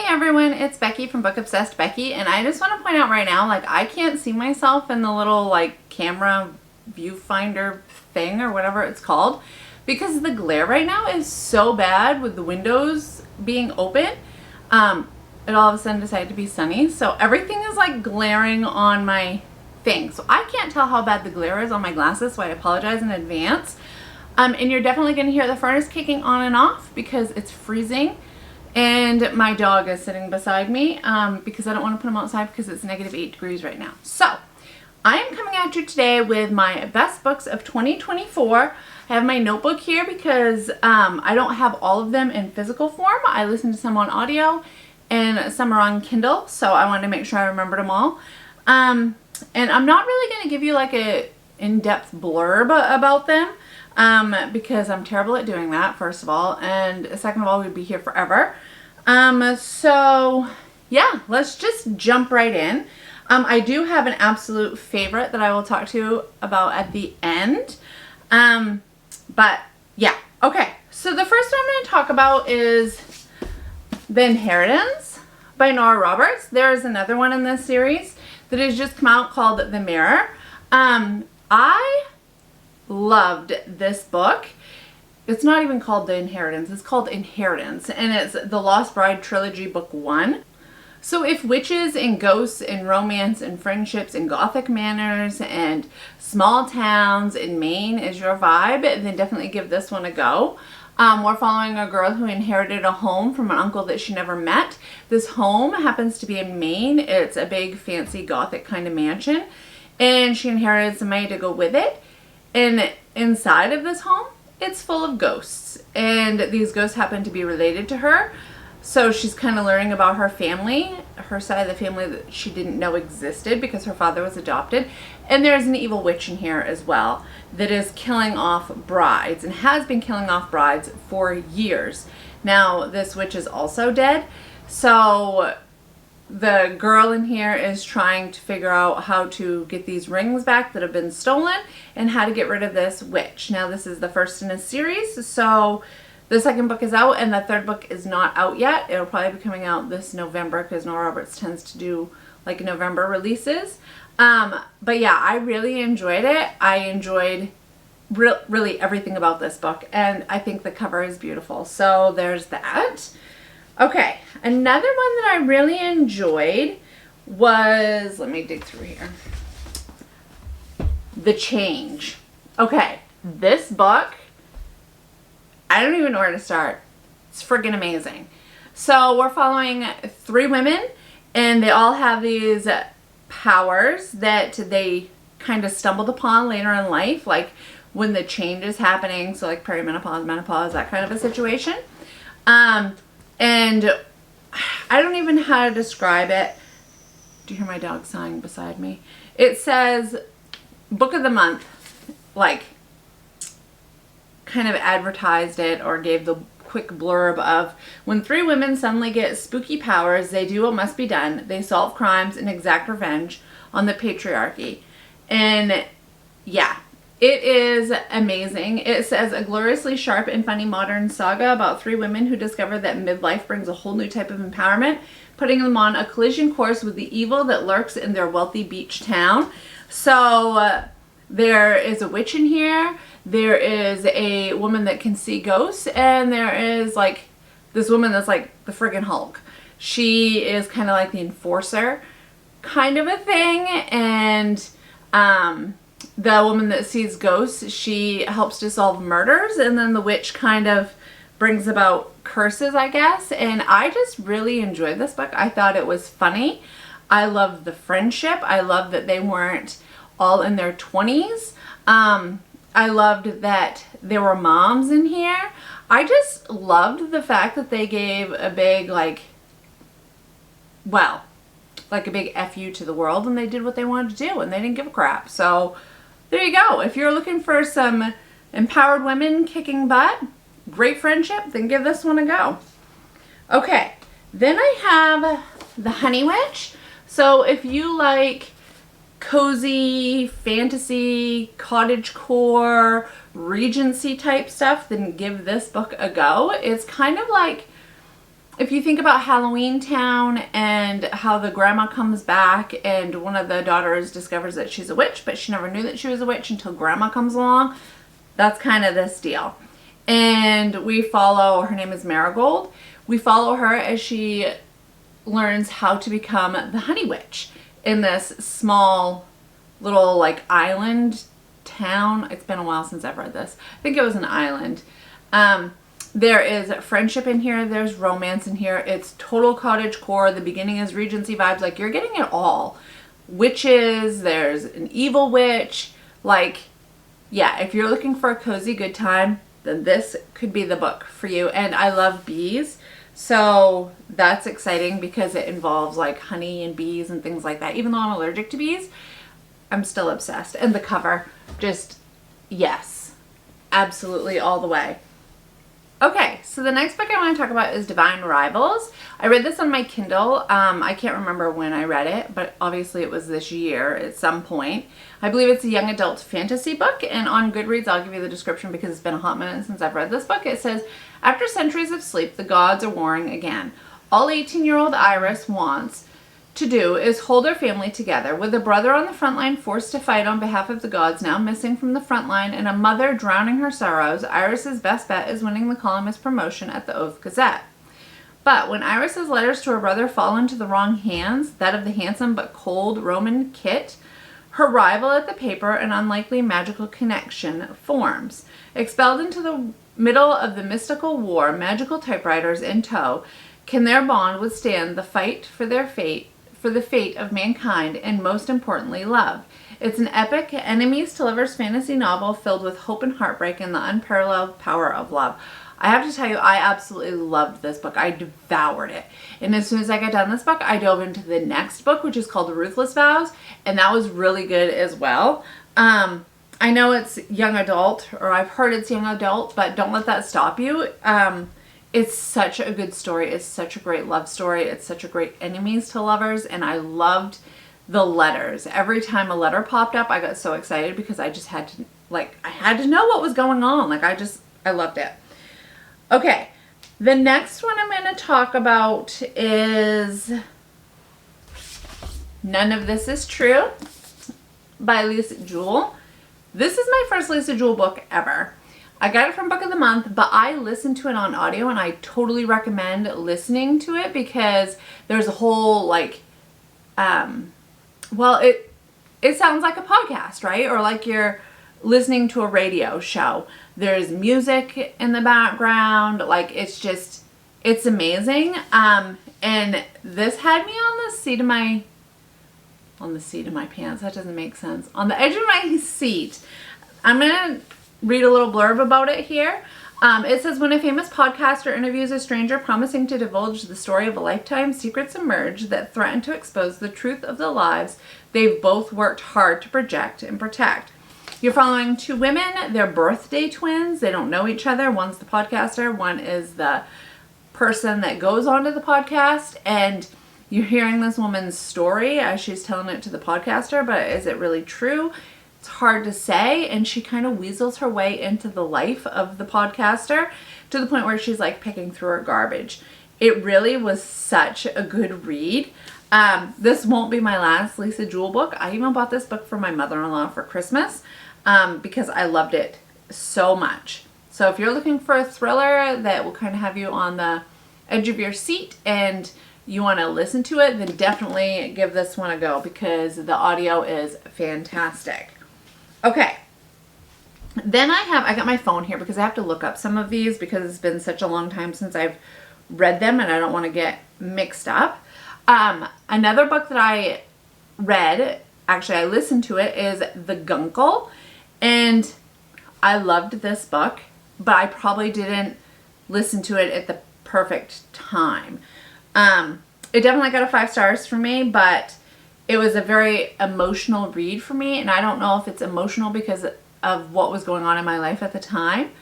everyone, it's Becky from Book Obsessed Becky, and I just want to point out right now, like, I can't see myself in the little, like, camera viewfinder thing or whatever it's called because the glare right now is so bad with the windows being open. It all of a sudden decided to be sunny, so everything is, like, glaring on my thing. So I can't tell how bad the glare is on my glasses, so I apologize in advance. And you're definitely going to hear the furnace kicking on and off because it's freezing. And my dog is sitting beside me because I don't want to put him outside because it's -8 degrees right now. So I am coming at you today with my best books of 2024. I have my notebook here because I don't have all of them in physical form. I listened to some on audio and some are on Kindle. So I wanted to make sure I remembered them all. And I'm not really going to give you like a in-depth blurb about them. Because I'm terrible at doing that, first of all, and second of all, we'd be here forever. So yeah, let's just jump right in. I do have an absolute favorite that I will talk to you about at the end. But yeah, okay. So the first one I'm going to talk about is The Inheritance by Nora Roberts. There is another one in this series that has just come out called The Mirror. I loved this book. It's not even called The Inheritance. It's called Inheritance, and it's the Lost Bride Trilogy Book 1. So if witches and ghosts and romance and friendships and gothic manners and small towns in Maine is your vibe, then definitely give this one a go. We're following a girl who inherited a home from an uncle that she never met. This home happens to be in Maine. It's a big, fancy, gothic kind of mansion, and she inherited some money to go with it. And inside of this home, it's full of ghosts. And these ghosts happen to be related to her. So she's kind of learning about her family, her side of the family that she didn't know existed because her father was adopted. And there's an evil witch in here as well that is killing off brides and has been killing off brides for years. Now, this witch is also dead. So the girl in here is trying to figure out how to get these rings back that have been stolen and how to get rid of this witch. Now, this is the first in a series, so the second book is out and the third book is not out yet. It'll probably be coming out this November because Nora Roberts tends to do like November releases. But yeah, I really enjoyed it. I enjoyed really everything about this book, and I think the cover is beautiful. So there's that. Okay, another one that I really enjoyed was, let me dig through here, The Change. Okay, this book, I don't even know where to start. It's friggin' amazing. So we're following 3 women, and they all have these powers that they kind of stumbled upon later in life, like when the change is happening, so like perimenopause, menopause, that kind of a situation. And I don't even know how to describe it. Do you hear my dog sighing beside me? It says Book of the Month, like kind of advertised it or gave the quick blurb of when 3 women suddenly get spooky powers, they do what must be done. They solve crimes and exact revenge on the patriarchy. And yeah, it is amazing. It says a gloriously sharp and funny modern saga about 3 women who discover that midlife brings a whole new type of empowerment, putting them on a collision course with the evil that lurks in their wealthy beach town. So there is a witch in here. There is a woman that can see ghosts, and there is like this woman that's like the friggin' Hulk. She is kind of like the enforcer kind of a thing, and the woman that sees ghosts, she helps to solve murders, and then the witch kind of brings about curses, I guess. And I just really enjoyed this book. I thought it was funny. I loved the friendship. I loved that they weren't all in their 20s. I loved that there were moms in here. I just loved the fact that they gave a big, like, well, like a big F you to the world, and they did what they wanted to do, and they didn't give a crap. So there you go. If you're looking for some empowered women kicking butt, great friendship, then give this one a go. Okay, then I have The Honey Witch. So if you like cozy, fantasy, cottagecore, Regency type stuff, then give this book a go. It's kind of like if you think about Halloween Town and how the grandma comes back and one of the daughters discovers that she's a witch, but she never knew that she was a witch until grandma comes along, that's kind of this deal. And we follow, her name is Marigold, we follow her as she learns how to become the Honey Witch in this small little like island town. It's been a while since I've read this. I think it was an island. There is friendship in here. There's romance in here. It's total cottagecore. The beginning is Regency vibes. Like, you're getting it all. Witches. There's an evil witch. Like, yeah, if you're looking for a cozy good time, then this could be the book for you. And I love bees. So that's exciting because it involves like honey and bees and things like that. Even though I'm allergic to bees, I'm still obsessed. And the cover, just yes, absolutely all the way. Okay, so the next book I want to talk about is Divine Rivals. I read this on my Kindle. I can't remember when I read it, but obviously it was this year at some point. I believe it's a young adult fantasy book, and on Goodreads, I'll give you the description because it's been a hot minute since I've read this book. It says, after centuries of sleep, the gods are warring again. All 18-year-old Iris wants to do is hold her family together. With a brother on the front line forced to fight on behalf of the gods now missing from the front line and a mother drowning her sorrows, Iris's best bet is winning the columnist promotion at the Oath Gazette. But when Iris's letters to her brother fall into the wrong hands, that of the handsome but cold Roman Kit, her rival at the paper, an unlikely magical connection forms. Expelled into the middle of the mystical war, magical typewriters in tow, can their bond withstand the fight for the fate of mankind, and most importantly, love. It's an epic, enemies to lovers fantasy novel filled with hope and heartbreak and the unparalleled power of love. I have to tell you, I absolutely loved this book. I devoured it. And as soon as I got done this book, I dove into the next book, which is called Ruthless Vows, and that was really good as well. I know it's young adult, or I've heard it's young adult, but don't let that stop you. It's such a good story. It's such a great love story. It's such a great enemies to lovers, and I loved the letters. Every time a letter popped up, I got so excited because I just had to, like, I had to know what was going on. Like, I loved it. Okay, the next one I'm going to talk about is None of This Is True by Lisa Jewell. This is my first Lisa Jewell book ever. I got it from Book of the Month, but I listened to it on audio, and I totally recommend listening to it because there's a whole, like, well, it sounds like a podcast, right? Or like you're listening to a radio show. There's music in the background. Like, it's just, it's amazing. And this had me on the seat of my pants. That doesn't make sense. On the edge of my seat. I'm going to read a little blurb about it here. It says, when a famous podcaster interviews a stranger promising to divulge the story of a lifetime, secrets emerge that threaten to expose the truth of the lives they've both worked hard to project and protect. You're following two women. They're birthday twins. They don't know each other. One's the podcaster. One is the person that goes onto the podcast. And you're hearing this woman's story as she's telling it to the podcaster. But is it really true? It's hard to say. And she kind of weasels her way into the life of the podcaster to the point where she's like picking through her garbage. It really was such a good read. This won't be my last Lisa Jewell book. I even bought this book for my mother-in-law for Christmas because I loved it so much. So if you're looking for a thriller that will kind of have you on the edge of your seat and you want to listen to it, then definitely give this one a go because the audio is fantastic. Okay. Then I got my phone here because I have to look up some of these because it's been such a long time since I've read them and I don't want to get mixed up. Another book that I read, actually I listened to it, is The Guncle, and I loved this book, but I probably didn't listen to it at the perfect time. It definitely got a 5 stars for me, but it was a very emotional read for me, and I don't know if it's emotional because of what was going on in my life at the time,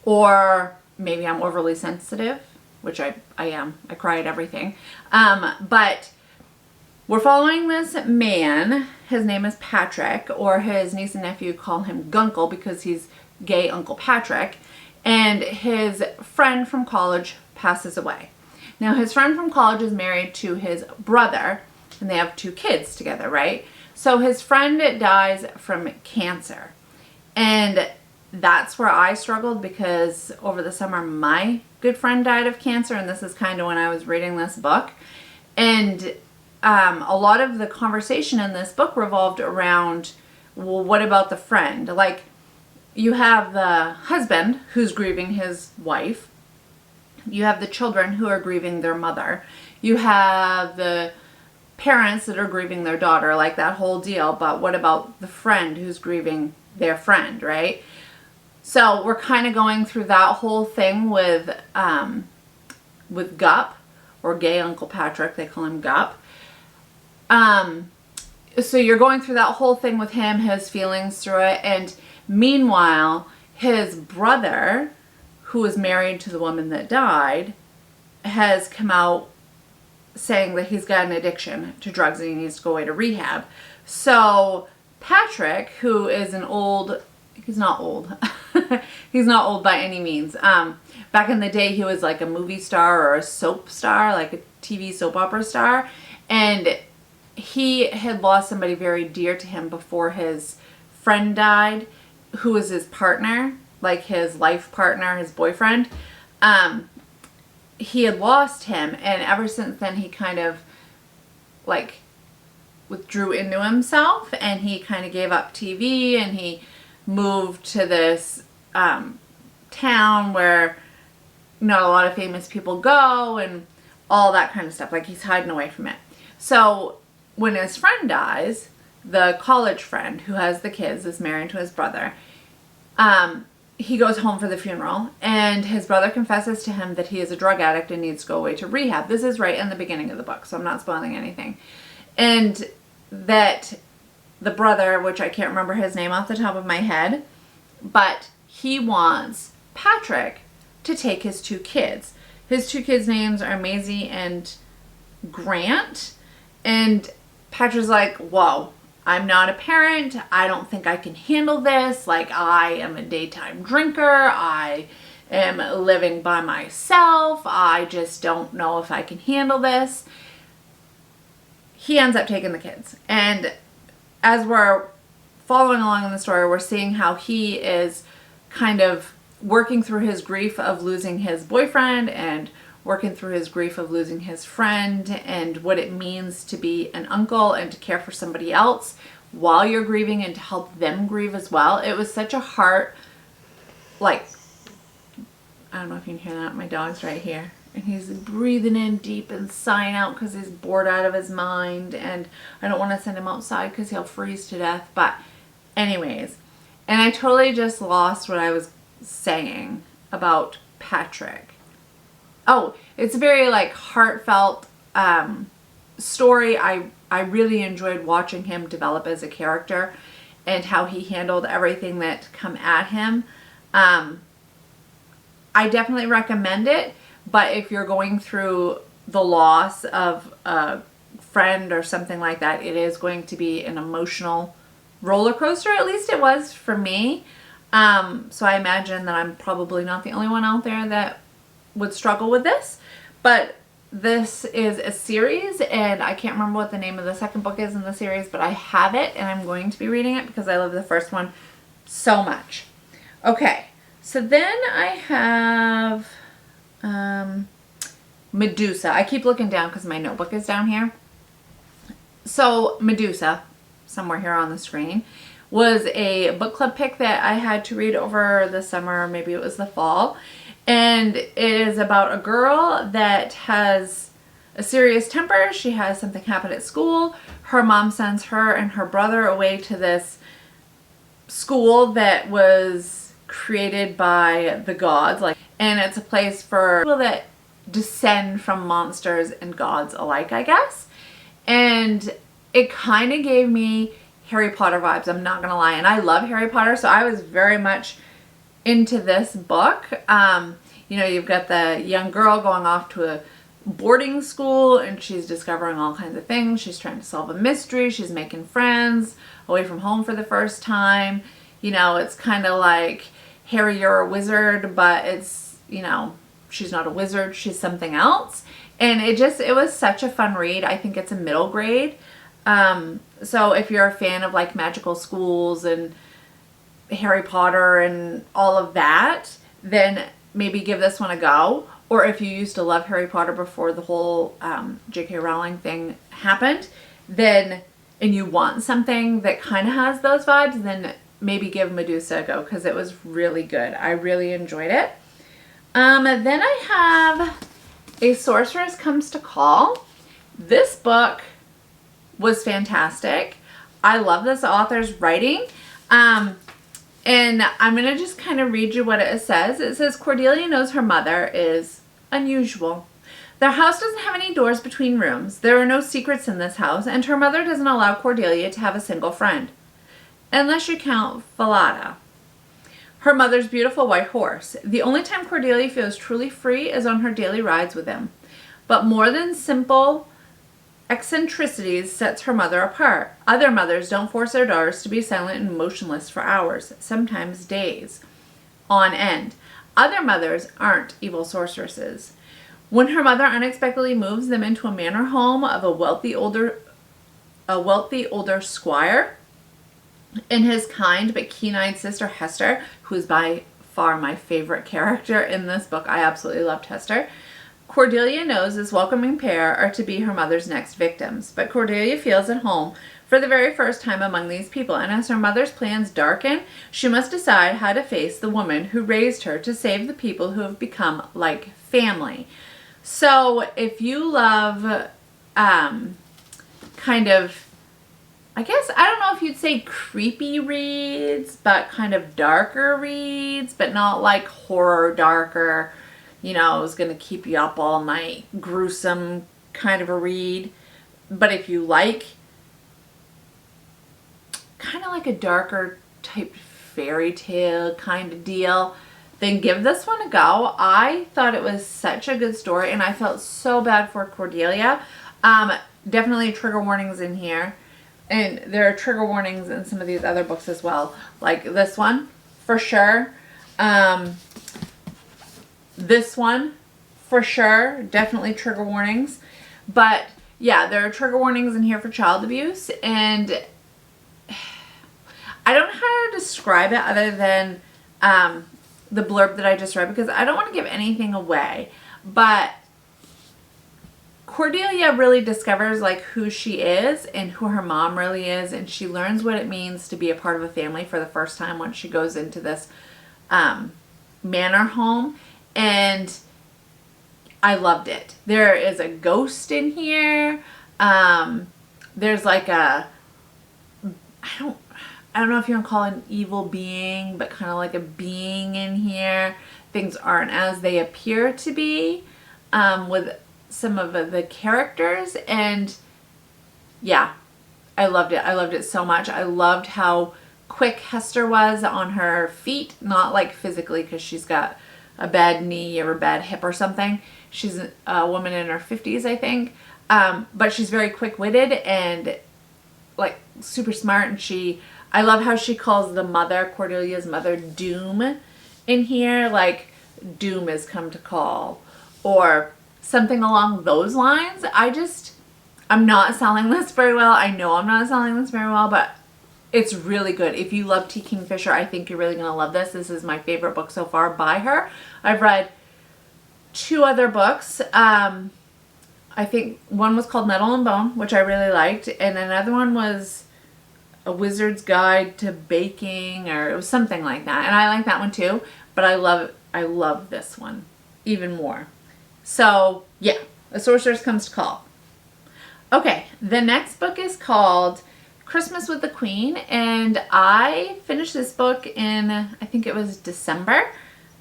or maybe I'm overly sensitive, which I am. I cry at everything. But we're following this man. His name is Patrick, or his niece and nephew call him Guncle because he's gay Uncle Patrick. And his friend from college passes away. Now, his friend from college is married to his brother, and they have 2 kids together, right? So his friend dies from cancer. And that's where I struggled, because over the summer my good friend died of cancer, and this is kind of when I was reading this book. And a lot of the conversation in this book revolved around, well, what about the friend? Like, you have the husband who's grieving his wife. You have the children who are grieving their mother. You have the parents that are grieving their daughter, like that whole deal. But what about the friend who's grieving their friend, right? So we're kind of going through that whole thing with Gup, or Gay Uncle Patrick, they call him Gup. So you're going through that whole thing with him, his feelings through it, and meanwhile, his brother, who is married to the woman that died, has come out saying that he's got an addiction to drugs and he needs to go away to rehab. So Patrick, who is an old, he's not old. He's not old by any means. Back in the day, he was like a movie star or a soap star, like a TV soap opera star. And he had lost somebody very dear to him before his friend died, who was his partner, like his life partner, his boyfriend. He had lost him, and ever since then he kind of like withdrew into himself, and he kind of gave up TV, and he moved to this town where not a lot of famous people go, and all that kind of stuff. Like, he's hiding away from it. So when his friend dies, the college friend who has the kids, is married to his brother, he goes home for the funeral, and his brother confesses to him that he is a drug addict and needs to go away to rehab. This is right in the beginning of the book, so I'm not spoiling anything. And that the brother, which I can't remember his name off the top of my head, but he wants Patrick to take his 2 kids. His 2 kids' names are Maisie and Grant. And Patrick's like, whoa, I'm not a parent. I don't think I can handle this. Like, I am a daytime drinker. I am living by myself. I just don't know if I can handle this. He ends up taking the kids. And as we're following along in the story, we're seeing how he is kind of working through his grief of losing his boyfriend, and working through his grief of losing his friend, and what it means to be an uncle and to care for somebody else while you're grieving and to help them grieve as well. It was such a heart, like, I don't know if you can hear that. My dog's right here. And he's breathing in deep and sighing out because he's bored out of his mind. And I don't want to send him outside because he'll freeze to death. But anyways, and I totally just lost what I was saying about Patrick. Oh, it's a very like heartfelt story. I really enjoyed watching him develop as a character and how he handled everything that come at him. I definitely recommend it, but if you're going through the loss of a friend or something like that, it is going to be an emotional roller coaster. At least it was for me. So I imagine that I'm probably not the only one out there that would struggle with this, but this is a series, and I can't remember what the name of the second book is in the series, but I have it and I'm going to be reading it because I love the first one so much. Okay, so then I have Medusa. I keep looking down because my notebook is down here. So Medusa, somewhere here on the screen, was a book club pick that I had to read over the summer, or maybe it was the fall. And it is about a girl that has a serious temper. She has something happen at school. Her mom sends her and her brother away to this school that was created by the gods. And it's a place for people that descend from monsters and gods alike, I guess. And it kind of gave me Harry Potter vibes, I'm not going to lie. And I love Harry Potter, so I was very much into this book. You know, you've got the young girl going off to a boarding school and she's discovering all kinds of things. She's trying to solve a mystery. She's making friends away from home for the first time. You know, it's kind of like, Harry, you're a wizard, but it's, you know, she's not a wizard. She's something else. And it was such a fun read. I think it's a middle grade. So if you're a fan of like magical schools and Harry Potter and all of that, then maybe give this one a go. Or if you used to love Harry Potter before the whole J.K. Rowling thing happened, then, and you want something that kind of has those vibes, then maybe give Medusa a go, because it was really good. I really enjoyed it. Then I have A Sorceress Comes to Call. This book was fantastic. I love this author's writing. And I'm going to just kind of read you what it says. It says, Cordelia knows her mother is unusual. Their house doesn't have any doors between rooms. There are no secrets in this house, and her mother doesn't allow Cordelia to have a single friend. Unless you count Falada, her mother's beautiful white horse. The only time Cordelia feels truly free is on her daily rides with him. But more than simple eccentricities sets her mother apart. Other mothers don't force their daughters to be silent and motionless for hours, sometimes days on end. Other mothers aren't evil sorceresses. When her mother unexpectedly moves them into a manor home of a wealthy older squire, and his kind but keen-eyed sister Hester, who is by far my favorite character in this book. I absolutely loved Hester. Cordelia knows this welcoming pair are to be her mother's next victims, but Cordelia feels at home for the very first time among these people, and as her mother's plans darken, she must decide how to face the woman who raised her to save the people who have become like family. So if you love kind of, I guess, I don't know if you'd say creepy reads, but kind of darker reads, but not like horror darker, you know, it's going to keep you up all night, gruesome kind of a read. But if you like kind of like a darker type fairy tale kind of deal, then give this one a go. I thought it was such a good story, and I felt so bad for Cordelia. Definitely trigger warnings in here. And there are trigger warnings in some of these other books as well. Like this one, for sure. This one, for sure. Definitely trigger warnings. But, yeah, there are trigger warnings in here for child abuse. And I don't know how to describe it other than the blurb that I just read, because I don't want to give anything away. But Cordelia really discovers like who she is and who her mom really is, and she learns what it means to be a part of a family for the first time once she goes into this manor home, and I loved it. There is a ghost in here. There's like a, I don't know if you want to call it an evil being, but kind of like a being in here. Things aren't as they appear to be with some of the characters, and yeah, I loved it. I loved it so much. I loved how quick Hester was on her feet, not like physically because she's got a bad knee or a bad hip or something. She's a woman in her 50s, I think, but she's very quick-witted and like super smart, and I love how she calls the mother, Cordelia's mother, Doom in here, like doom has come to call, or something along those lines. I'm not selling this very well. I know I'm not selling this very well, but it's really good. If you love T. Kingfisher, I think you're really going to love this. This is my favorite book so far by her. I've read 2 other books. I think one was called Nettle and Bone, which I really liked, and another one was A Wizard's Guide to Baking, or it was something like that. And I like that one too, but I love this one even more. So, yeah, A Sorceress Comes to Call. Okay, the next book is called Christmas with the Queen, and I finished this book in, I think it was December,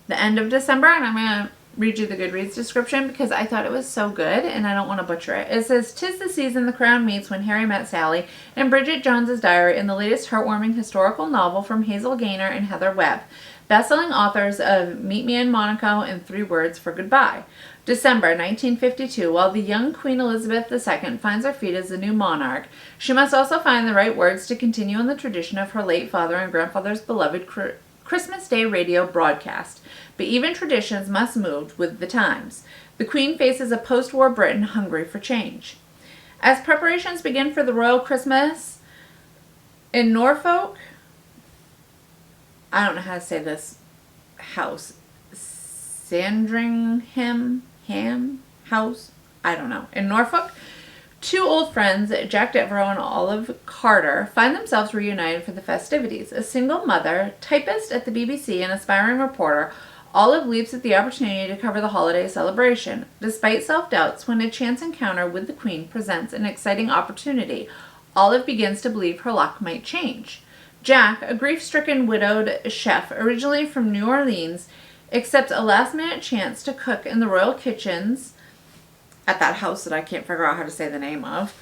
the end of December, and I'm going to read you the Goodreads description because I thought it was so good, and I don't want to butcher it. It says, "'Tis the season the crown meets when Harry met Sally," and Bridget Jones's diary in the latest heartwarming historical novel from Hazel, Gaynor, and Heather Webb, best-selling authors of Meet Me in Monaco and 3 Words for Goodbye. December 1952, while the young Queen Elizabeth II finds her feet as the new monarch, she must also find the right words to continue in the tradition of her late father and grandfather's beloved Christmas Day radio broadcast. But even traditions must move with the times. The Queen faces a post-war Britain hungry for change. As preparations begin for the royal Christmas in Norfolk, I don't know how to say this house, Sandringham house, I don't know, in Norfolk, two old friends, Jack Devereaux and Olive Carter, find themselves reunited for the festivities. A single mother, typist at the BBC, and aspiring reporter, Olive leaps at the opportunity to cover the holiday celebration. Despite self-doubts, when a chance encounter with the Queen presents an exciting opportunity, Olive begins to believe her luck might change. Jack, a grief-stricken widowed chef originally from New Orleans, accepts a last-minute chance to cook in the royal kitchens at that house that I can't figure out how to say the name of,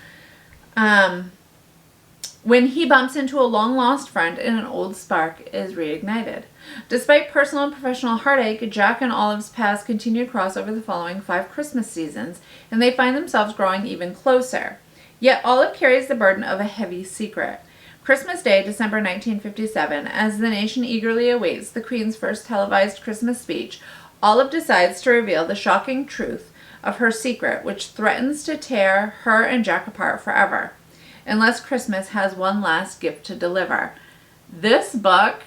when he bumps into a long-lost friend and an old spark is reignited. Despite personal and professional heartache, Jack and Olive's paths continue to cross over the following 5 Christmas seasons, and they find themselves growing even closer. Yet Olive carries the burden of a heavy secret. Christmas Day, December 1957, as the nation eagerly awaits the Queen's first televised Christmas speech, Olive decides to reveal the shocking truth of her secret, which threatens to tear her and Jack apart forever, unless Christmas has one last gift to deliver. This book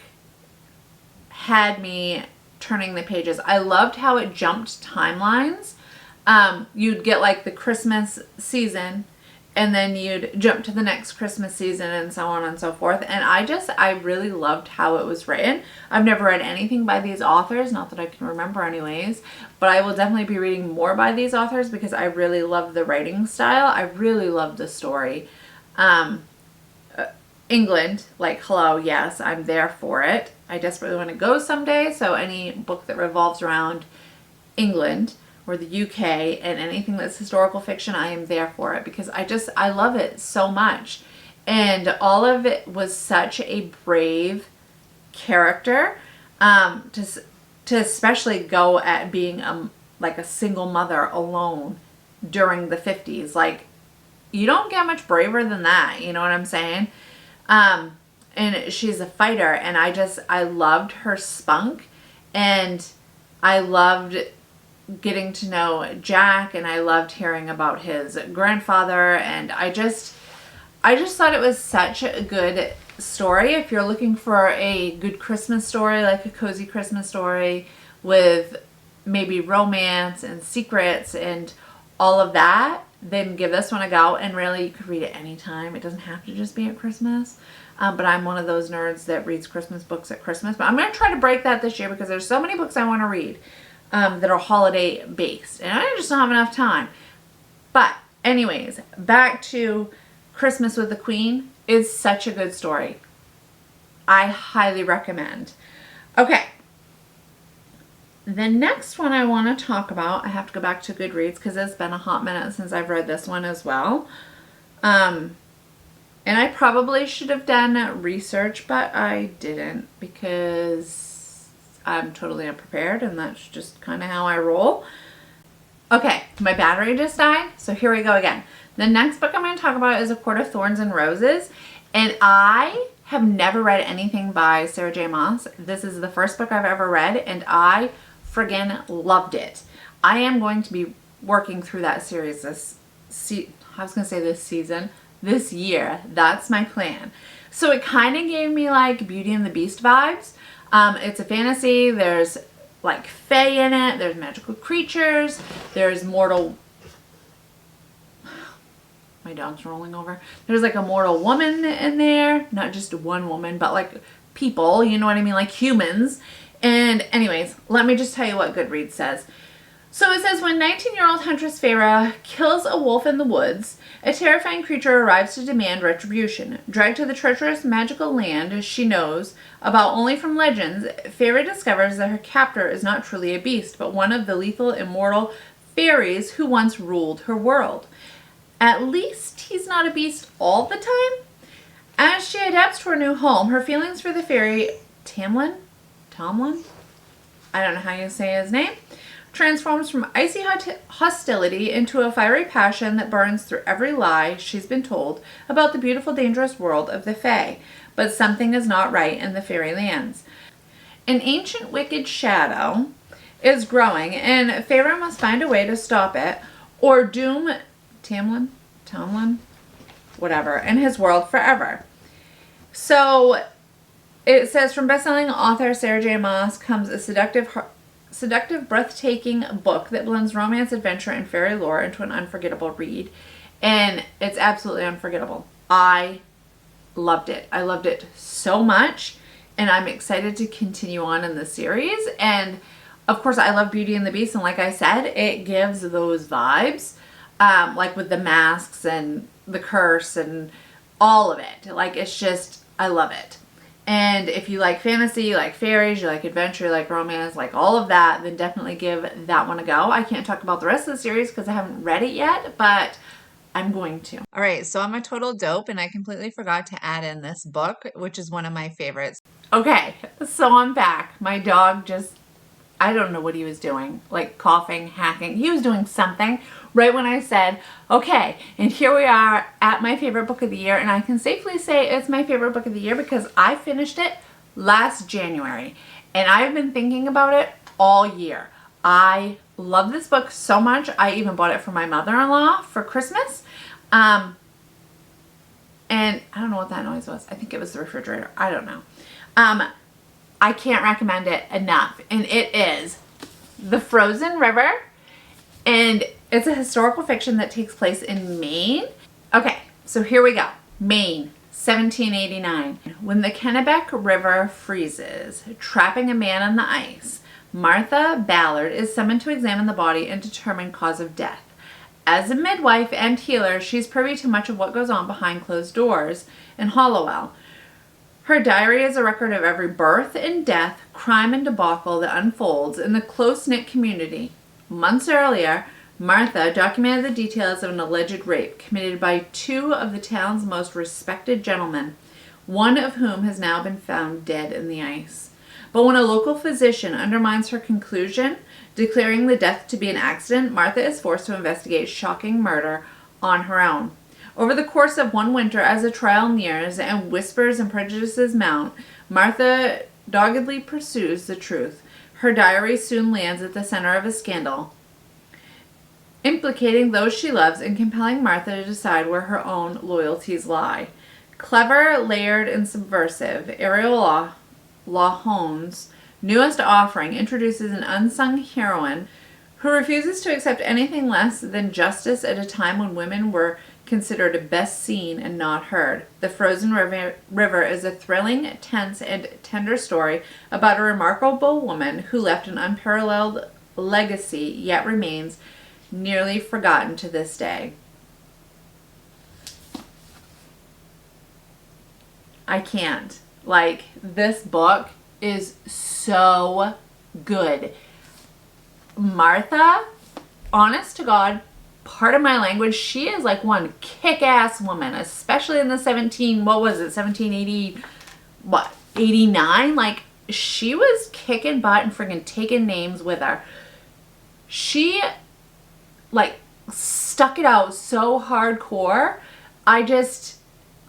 had me turning the pages. I loved how it jumped timelines. You'd get like the Christmas season, and then you'd jump to the next Christmas season, and so on and so forth. And I really loved how it was written. I've never read anything by these authors, not that I can remember anyways, but I will definitely be reading more by these authors because I really love the writing style. I really love the story. England, like, hello, yes, I'm there for it. I desperately want to go someday, so any book that revolves around England or the UK and anything that's historical fiction, I am there for it because I love it so much. And all of it was such a brave character, to especially go at being like a single mother alone during the 50s. Like, you don't get much braver than that, you know what I'm saying? And she's a fighter, and I loved her spunk, and I loved getting to know Jack, and I loved hearing about his grandfather, and I just thought it was such a good story. If you're looking for a good Christmas story, like a cozy Christmas story with maybe romance and secrets and all of that, then give this one a go. And really, you could read it anytime. It doesn't have to just be at Christmas. But I'm one of those nerds that reads Christmas books at Christmas. But I'm going to try to break that this year because there's so many books I want to read that are holiday based. And I just don't have enough time. But anyways, back to Christmas with the Queen is such a good story. I highly recommend. Okay. The next one I want to talk about, I have to go back to Goodreads because it's been a hot minute since I've read this one as well. And I probably should have done research, but I didn't because I'm totally unprepared, and that's just kind of how I roll. Okay, my battery just died, so here we go again. The next book I'm going to talk about is A Court of Thorns and Roses, and I have never read anything by Sarah J. Maas. This is the first book I've ever read, and I friggin' loved it. I am going to be working through that series this year. That's my plan. So it kind of gave me like Beauty and the Beast vibes. It's a fantasy. There's like fae in it. There's magical creatures. There's mortal... My dog's rolling over. There's like a mortal woman in there. Not just one woman, but like people. You know what I mean? Like humans. And anyways, let me just tell you what Goodreads says. So it says, when 19-year-old Huntress Feyre kills a wolf in the woods, a terrifying creature arrives to demand retribution. Dragged to the treacherous magical land she knows about only from legends, Feyre discovers that her captor is not truly a beast, but one of the lethal immortal fairies who once ruled her world. At least he's not a beast all the time. As she adapts to her new home, her feelings for the fairy Tomlin? I don't know how you say his name. Transforms from icy hostility into a fiery passion that burns through every lie she's been told about the beautiful, dangerous world of the Fae. But something is not right in the fairy lands. An ancient wicked shadow is growing, and Feyre must find a way to stop it or doom Tomlin, whatever, and his world forever. So it says, from best-selling author Sarah J. Maas comes a seductive, breathtaking book that blends romance, adventure, and fairy lore into an unforgettable read. And it's absolutely unforgettable. I loved it. I loved it so much, and I'm excited to continue on in the series. And of course, I love Beauty and the Beast, and like I said, it gives those vibes, like with the masks and the curse and all of it. Like, it's just, I love it. And if you like fantasy, you like fairies, you like adventure, you like romance, like all of that, then definitely give that one a go. I can't talk about the rest of the series because I haven't read it yet, but I'm going to. All right, so I'm a total dope, and I completely forgot to add in this book, which is one of my favorites. Okay, so I'm back. My dog just, I don't know what he was doing, like coughing, hacking. He was doing something right when I said, okay, and here we are at my favorite book of the year, and I can safely say it's my favorite book of the year because I finished it last January, and I've been thinking about it all year. I love this book so much. I even bought it for my mother-in-law for Christmas. And I don't know what that noise was. I think it was the refrigerator. I don't know. I can't recommend it enough. And it is The Frozen River. And it's a historical fiction that takes place in Maine. Okay, so here we go. Maine, 1789. When the Kennebec River freezes, trapping a man on the ice, Martha Ballard is summoned to examine the body and determine cause of death. As a midwife and healer, she's privy to much of what goes on behind closed doors in Hollowell. Her diary is a record of every birth and death, crime and debacle that unfolds in the close-knit community. Months earlier, Martha documented the details of an alleged rape committed by two of the town's most respected gentlemen, one of whom has now been found dead in the ice. But when a local physician undermines her conclusion, declaring the death to be an accident, Martha is forced to investigate shocking murder on her own. Over the course of one winter, as the trial nears and whispers and prejudices mount, Martha doggedly pursues the truth. Her diary soon lands at the center of a scandal, implicating those she loves and compelling Martha to decide where her own loyalties lie. Clever, layered, and subversive, Ariel Lawhon's newest offering introduces an unsung heroine who refuses to accept anything less than justice at a time when women were considered best seen and not heard. The Frozen River is a thrilling, tense, and tender story about a remarkable woman who left an unparalleled legacy, yet remains nearly forgotten to this day. I can't. Like, this book is so good. Martha, honest to God, part of my language, she is like one kick-ass woman, especially in the 1780, 89? Like, she was kicking butt and friggin' taking names with her. She, like, stuck it out so hardcore.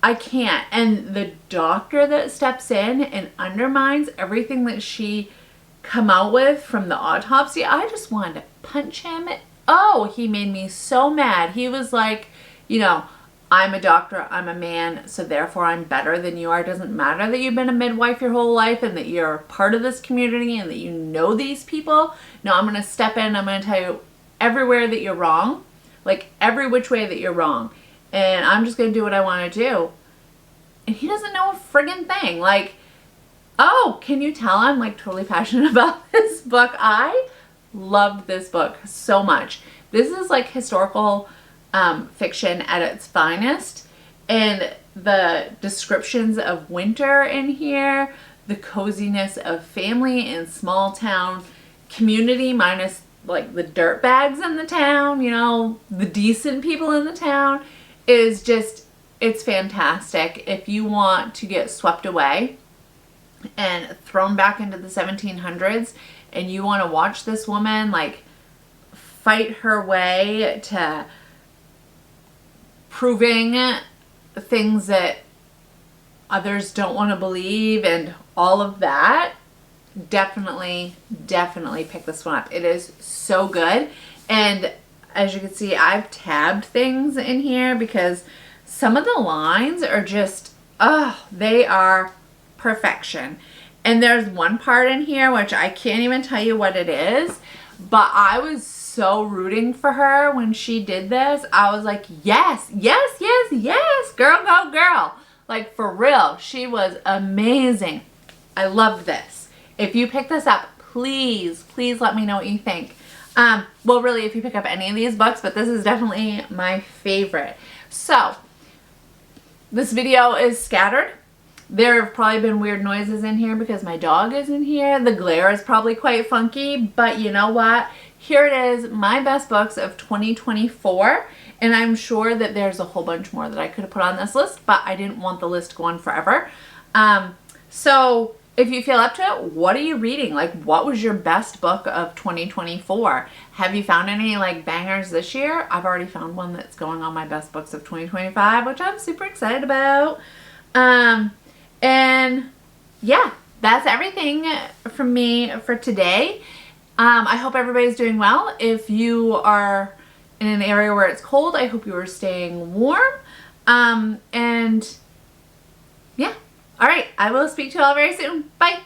I can't. And the doctor that steps in and undermines everything that she come out with from the autopsy, I just wanted to punch him. Oh, he made me so mad. He was like, you know, I'm a doctor, I'm a man, so therefore I'm better than you are. It doesn't matter that you've been a midwife your whole life and that you're part of this community and that you know these people. No, I'm going to step in, I'm going to tell you everywhere that you're wrong, like every which way that you're wrong. And I'm just going to do what I want to do. And he doesn't know a friggin' thing. Like, oh, can you tell I'm like totally passionate about this book? I loved this book so much. This is like historical fiction at its finest. And the descriptions of winter in here, the coziness of family in small town community minus like the dirt bags in the town, you know, the decent people in the town, is just, it's fantastic. If you want to get swept away and thrown back into the 1700s and you want to watch this woman like fight her way to proving things that others don't want to believe and all of that, definitely pick this one up. It is so good. And as you can see, I've tabbed things in here because some of the lines are just, oh, they are perfection. And there's one part in here which I can't even tell you what it is, but I was so rooting for her when she did this. I was like, yes, yes, yes, yes, girl, go girl. Like, for real, she was amazing. I loved this. If you pick this up, please let me know what you think. Well, really, if you pick up any of these books, but this is definitely my favorite. So, this video is scattered. There have probably been weird noises in here because my dog is in here. The glare is probably quite funky, but you know what? Here it is, my best books of 2024, and I'm sure that there's a whole bunch more that I could have put on this list, but I didn't want the list going forever. So if you feel up to it, what are you reading? Like, what was your best book of 2024? Have you found any like bangers this year? I've already found one that's going on my best books of 2025, which I'm super excited about. And yeah, that's everything from me for today. I hope everybody's doing well. If you are in an area where it's cold, I hope you are staying warm. And yeah, all right, I will speak to you all very soon. Bye.